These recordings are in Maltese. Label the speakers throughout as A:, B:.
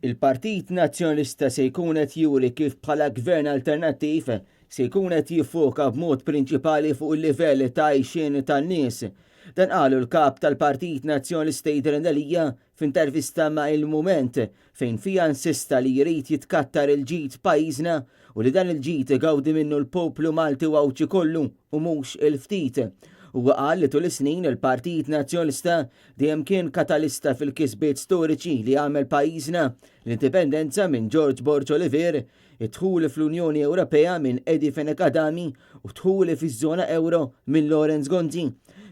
A: Il-Partit Nazzjonalista se jkun qed juri kif bħala gvern alternattiv se jkun qed jiffoka b'mod prinċipali fuq il-livell ta' għajxien tan-nies. Dan qalu l-kap tal-Partit Nazzjonalista Jidher f'intervista ma' Il-Mument fejn fija insista li jrid jitkattar il-ġid pajjiżna u li dan il-ġid igawdi minnu l-poplu Malti u Awċi kollu u mhux il-ftit. Huwa qal li tul is-snin il-Partit Nazzjonalista dejjem kien katalista fil-kisbiet storiċi li għamel pajjiżna l-indipendenza minn George Borg Oliver, id-dħul fl-Unjoni Ewropea minn Edi Fenekadami u dħul fiż-żona euro minn Lawrence Gonzi.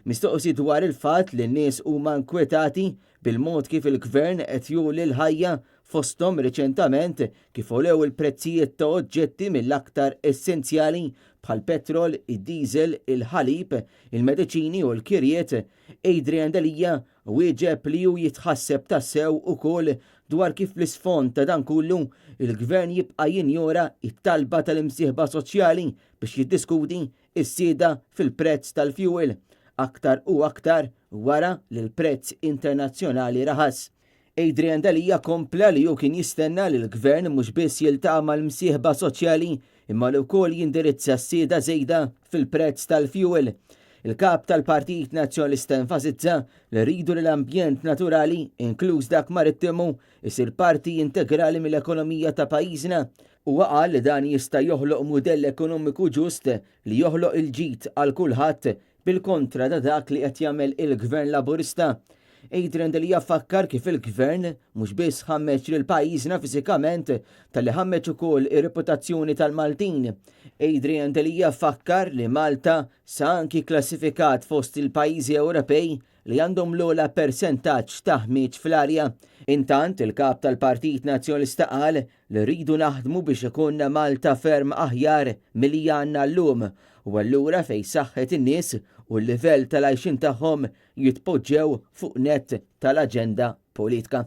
A: Mistoqsi dwar il-fatt li n-nies huma nkwetati bil-mod kif il-gvern qed juli l-ħajja fosthom riċentament kif olew il-prezzijiet ta' oġġetti mill-aktar essenzjali bħal petrol, id-diesel, il-ħalib, il-mediċini u l-kirjiet, Adrian Dalija wieġeb li hu jitħasseb tassew ukoll dwar kif l-isfond ta' dan kullu il-gvern jibqa' jinjora it-talba tal-imsieħba soċjali biex jiddiskuti s-sieda fil-prezz tal-fuel aktar u aktar wara li l-prezz internazzjonali raħas. Adrian Dalija kompla li hu kien jistenna li l-gvern mhux biss jiltaqa' mal-msieħba soċjali imma li wkoll jindirizza s-sieda żejda fil-prezz tal-fuel. Il-kap tal-Partit Nazzjonalista enfasizza li rridu li l-ambjent naturali, inkluż dak marittimu, isir parti integrali mill-ekonomija ta' pajjiżna u qal li dan jista' joħloq mudell ekonomiku ġust li joħloq il-ġid għal kulħadd bil-kontra ta' dak li qed jagħmel il-Gvern Laburista. Adrian Dalija fakkar kif il-gvern mhux biss ħammeġ lil pajjiżna fiżikament talli ħammeġ ukoll ir-reputazzjoni tal-Maltin. Adrian Dalija fakkar li Malta sa anki klassifikat fost il-pajjiżi Ewropej li għandhom l-ogħla persentaġġ ta' ħmieġ fl-arja. Intant il-kap tal-Partit Nazzjonalista qal li rridu naħdmu biex ikunna Malta ferm aħjar milli għandna llum u allura fejn saħħet in-nies u l-livell tal-għajxin tagħhom jitpoġġew fuq nett tal-aġenda politika.